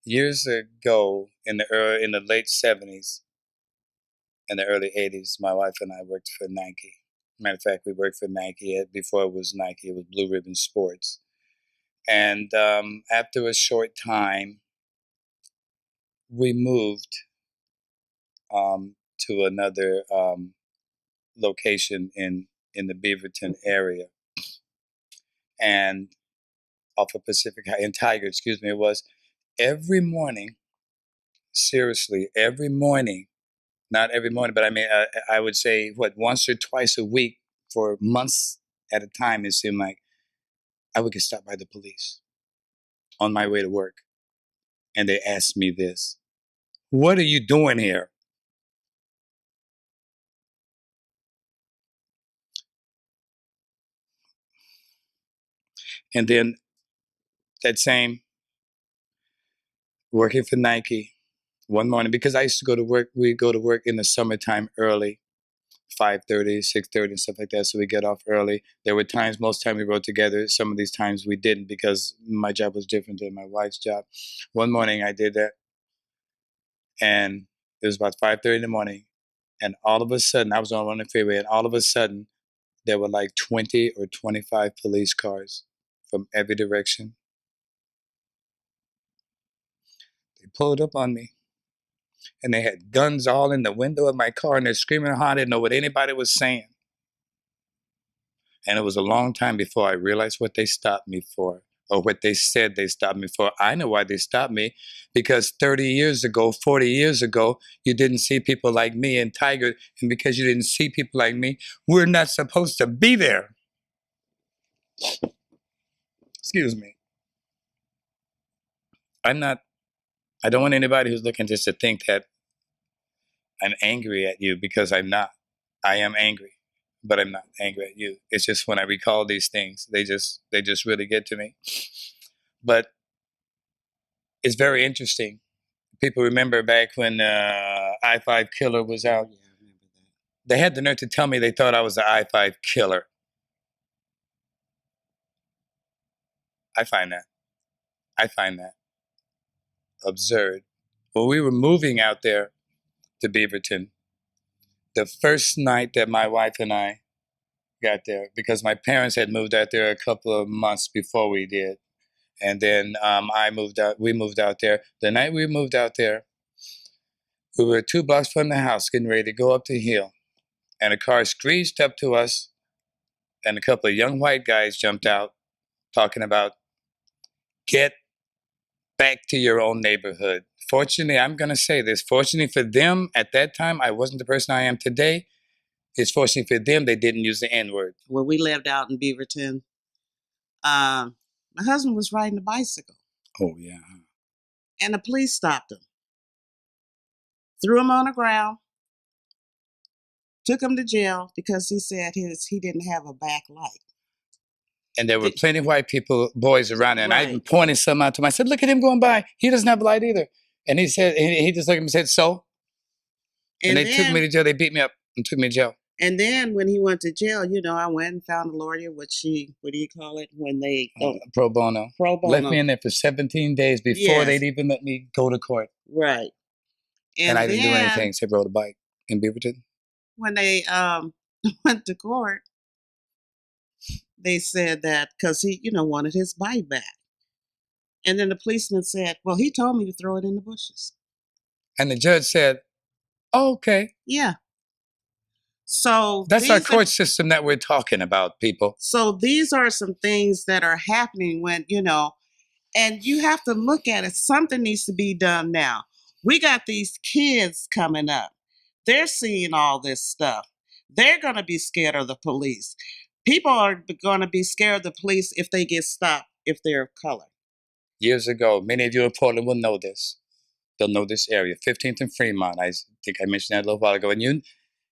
Years ago, in the late 70s and the early 80s, my wife and I worked for Nike. Matter of fact, we worked for Nike before it was Nike. It was Blue Ribbon Sports. And after a short time, we moved to another location in the Beaverton area, and off of Pacific High in Tiger, excuse me. It was every morning. Seriously, every morning. Not every morning, but I mean, I would say once or twice a week for months at a time. It seemed like I would get stopped by the police on my way to work, and they asked me this: "What are you doing here?" And then that same working for Nike one morning, because I used to go to work. We go to work in the summertime early, 5:30, 6:30, and stuff like that. So we get off early. There were times, most time we rode together. Some of these times we didn't because my job was different than my wife's job. One morning I did that, and it was about 5:30 in the morning, and all of a sudden I was on the freeway, and all of a sudden there were like 20 or 25 police cars from every direction. They pulled up on me, and they had guns all in the window of my car, and they're screaming hard. I didn't know what anybody was saying. And it was a long time before I realized what they stopped me for, or what they said they stopped me for. I know why they stopped me, because 30 years ago, 40 years ago, you didn't see people like me in Tiger. And because you didn't see people like me, we're not supposed to be there. Excuse me. I don't want anybody who's looking just to think that I'm angry at you, because I'm not. I am angry, but I'm not angry at you. It's just when I recall these things, they just really get to me. But it's very interesting. People remember back when I-5 Killer was out. Yeah, I remember that. They had the nerve to tell me they thought I was the I-5 Killer. I find that absurd. When we were moving out there to Beaverton, the first night that my wife and I got there, because my parents had moved out there a couple of months before we did, and then I moved out. We moved out there. The night we moved out there, we were 2 blocks from the house, getting ready to go up the hill, and a car screeched up to us, and a couple of young white guys jumped out, talking about, "Get back to your own neighborhood." Fortunately, I'm going to say this. Fortunately for them, at that time, I wasn't the person I am today. It's fortunately for them they didn't use the N-word. When we lived out in Beaverton, my husband was riding a bicycle, Oh, yeah. and the police stopped him, threw him on the ground, took him to jail because he said he didn't have a back light. And there were plenty of white people, boys around there. And I even Right. pointed some out to him. I said, "Look at him going by. He doesn't have a light either." And he said, he just looked at me and said, "So?" And And they took me to then jail. They beat me up and took me to jail. and then when he went to jail, I went and found a lawyer, what do you call it when they Pro bono. pro Left me bono? in there for 17 days before Yes, they'd even let me go to court. right. And And I didn't do then anything except rode a bike in Beaverton. when they went to court, they said that because he, wanted his bike back. And then the policeman said, "Well, he told me to throw it in the bushes." And the judge said, "Oh, okay." Yeah. So That's our these are court system that we're talking about, people. some things that are happening and you have to look at it. Something needs to be done now. We got these kids coming up. They're seeing all this stuff. They're going to be scared of the police. People are going to be scared of the police if they get stopped if they're of color. Years ago, many of you in Portland will know this. They'll know this area, 15th and Fremont. I think I mentioned that a little while ago. And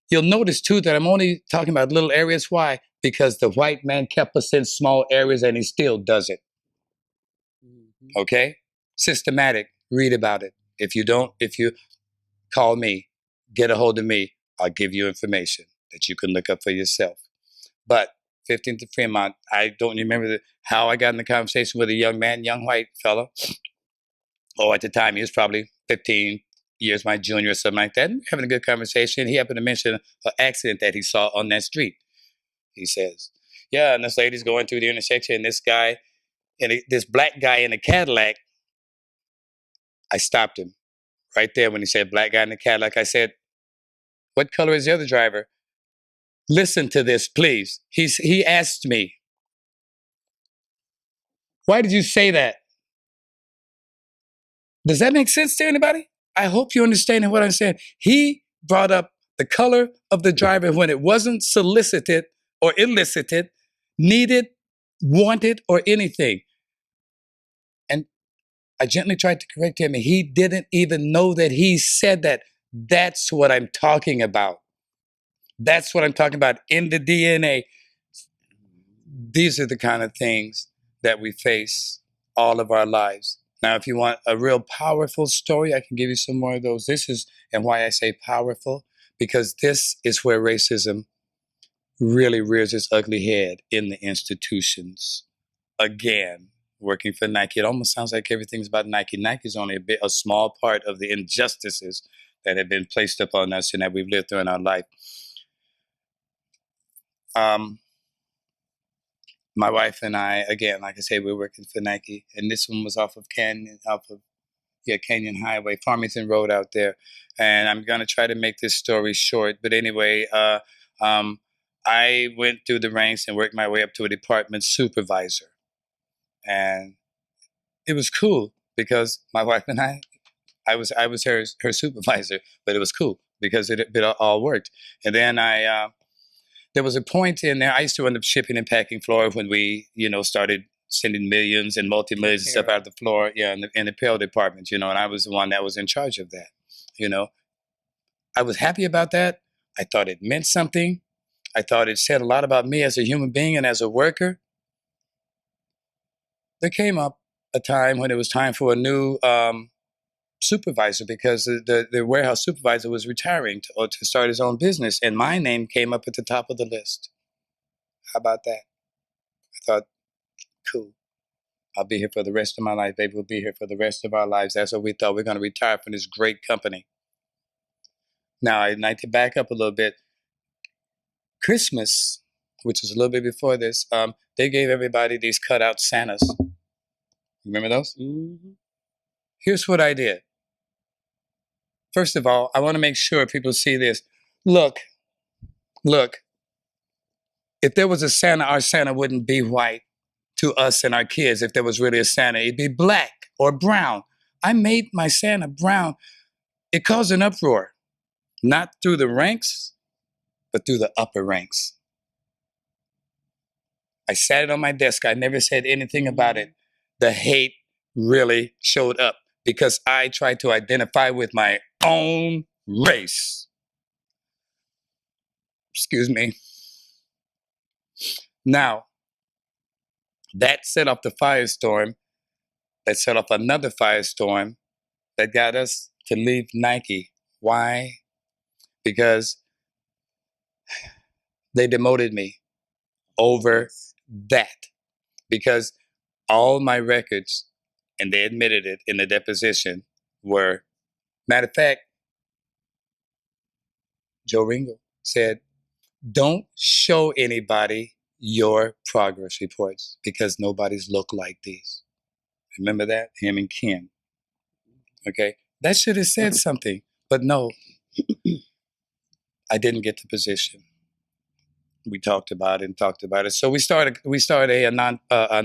you'll notice, too, that I'm only talking about little areas. Why? Because the white man kept us in small areas, and he still does it. Mhm. Okay? Systematic. Read about it. If you call me, get a hold of me, I'll give you information that you can look up for yourself. But 15th and Fremont, I don't remember how I got in the conversation with a young white fella. At the time, he was probably 15 years my junior or something like that. And having a good conversation. He happened to mention an accident that he saw on that street. He says, yeah, and this lady's going through the intersection, and this guy, this black guy in a Cadillac, I stopped him right there when he said black guy in the Cadillac. I said, what color is the other driver? Listen to this, please. He asked me, why did you say that? Does that make sense to anybody? I hope you're understanding what I'm saying. He brought up the color of the driver when it wasn't solicited or elicited, needed, wanted, or anything. And I gently tried to correct him, and he didn't even know that he said that. That's what I'm talking about. That's what I'm talking about in the DNA. These are the kind of things that we face all of our lives. Now, if you want a real powerful story, I can give you some more of those. This is, and why I say powerful, because this is where racism really rears its ugly head in the institutions. Again, working for Nike, it almost sounds like everything's about Nike. Nike's only a small part of the injustices that have been placed upon us and that we've lived through in our life. My wife and I, again, like I say, we're working for Nike, and this one was off of Canyon Highway, Farmington Road out there. And I'm gonna try to make this story short, but anyway, I went through the ranks and worked my way up to a department supervisor, and it was cool because my wife and I was her supervisor, but it was cool because it all worked. And then there was a point in there. I used to run the shipping and packing floor when we, started sending millions and multi-millions and stuff out of the floor, in the apparel department, and I was the one that was in charge of that. I was happy about that. I thought it meant something. I thought it said a lot about me as a human being and as a worker. There came up a time when it was time for a new supervisor because the warehouse supervisor was retiring to start his own business, and my name came up at the top of the list. How about that? I thought, cool. I'll be here for the rest of my life. Baby will be here for the rest of our lives. That's what we thought. We're going to retire from this great company. Now, I'd like to back up a little bit. Christmas, which was a little bit before this, they gave everybody these cutout Santas. Remember those? Mm-hmm. Here's what I did. First of all, I want to make sure people see this. Look. If there was a Santa, our Santa wouldn't be white to us and our kids. If there was really a Santa, it'd be black or brown. I made my Santa brown. It caused an uproar, not through the ranks, but through the upper ranks. I sat it on my desk. I never said anything about it. The hate really showed up because I tried to identify with my own race. Excuse me. Now, that set off the firestorm, that set off another firestorm that got us to leave Nike. Why? Because they demoted me over that. Because all my records, and they admitted it in the deposition, were, matter of fact, Joe Ringo said, don't show anybody your progress reports because nobody's look like these. Remember that? Him and Ken. Okay? That should have said something. But no, I didn't get the position. We talked about it. So we started a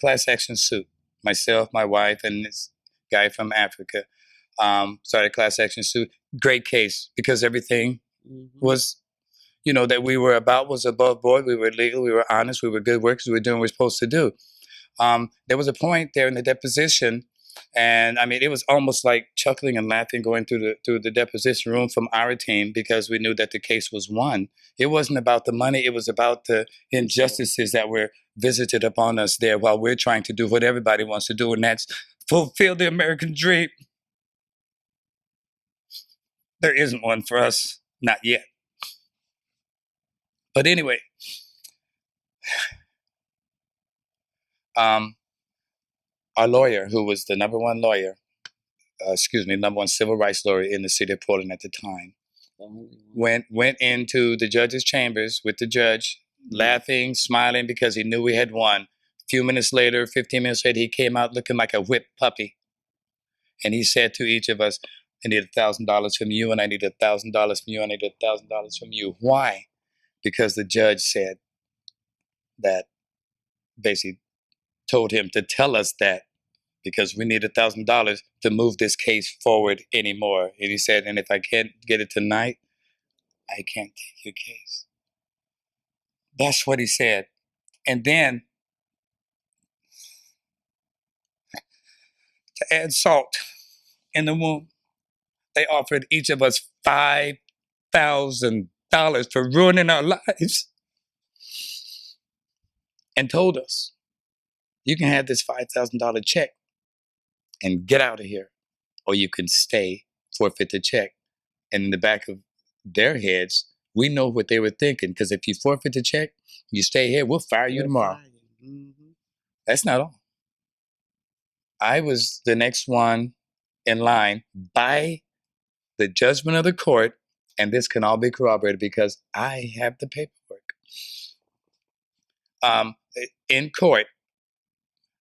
class action suit. Myself, my wife, and this guy from Africa started a class action suit. Great case because everything was, that we were about was above board. We were legal. We were honest. We were good workers. We were doing what we were supposed to do. There was a point there in the deposition, and I mean, it was almost like chuckling and laughing going through the deposition room from our team because we knew that the case was won. It wasn't about the money; it was about the injustices that were visited upon us there while we're trying to do what everybody wants to do, and that's fulfill the American dream. There isn't one for us, not yet. But anyway, our lawyer, who was the number one lawyer, number one civil rights lawyer in the city of Portland at the time, went into the judge's chambers with the judge, laughing, smiling because he knew we had won. A few minutes later, 15 minutes later, he came out looking like a whipped puppy. And he said to each of us, I need $1,000 from you, and I need $1,000 from you, and I need $1,000 from you. Why? Because the judge said that, basically told him to tell us that because we need $1,000 to move this case forward anymore. And he said, and if I can't get it tonight, I can't take your case. That's what he said. And then to add salt in the wound, they offered each of us $5,000 for ruining our lives and told us, you can have this $5,000 check and get out of here, or you can stay, forfeit the check. And in the back of their heads, we know what they were thinking, because if you forfeit the check, you stay here, we'll fire you tomorrow. Mm-hmm. That's not all. I was the next one in line by the judgment of the court, and this can all be corroborated because I have the paperwork. In court,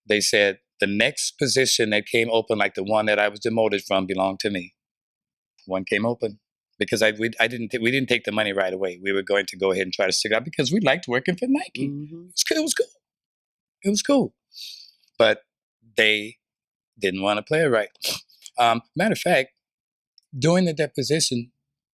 they said the next position that came open, like the one that I was demoted from, belonged to me. One came open because we didn't take the money right away. We were going to go ahead and try to stick it out because we liked working for Nike. Mm-hmm. It was cool. It was cool. But they didn't want to play it right. Matter of fact, during the deposition,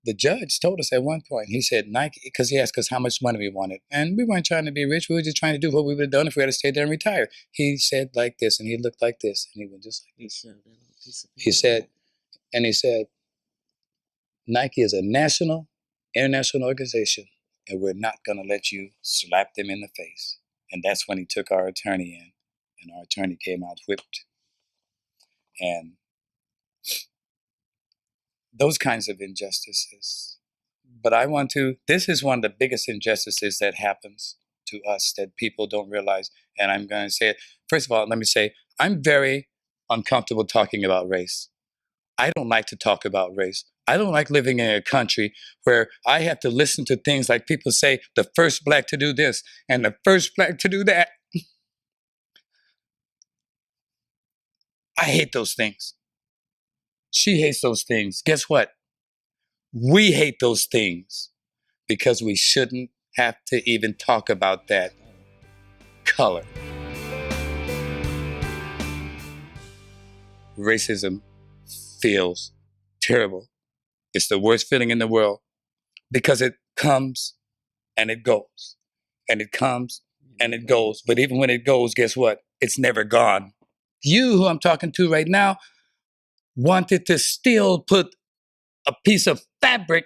the judge told us at one point, he said, Nike, because he asked us how much money we wanted. And we weren't trying to be rich. We were just trying to do what we would have done if we had to stay there and retire. He said like this, and he looked like this, and he went just like this. He said, Nike is a national, international organization, and we're not going to let you slap them in the face. And that's when he took our attorney in, and our attorney came out whipped. And those kinds of injustices. But this is one of the biggest injustices that happens to us that people don't realize. And I'm going to say it. First of all, let me say, I'm very uncomfortable talking about race. I don't like to talk about race. I don't like living in a country where I have to listen to things like people say, the first black to do this and the first black to do that. I hate those things. She hates those things. Guess what? We hate those things because we shouldn't have to even talk about that color. Racism feels terrible. It's the worst feeling in the world because it comes and it goes, and it comes and it goes. But even when it goes, guess what? It's never gone. You, who I'm talking to right now, wanted to still put a piece of fabric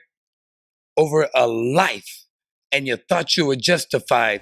over a life, and you thought you were justified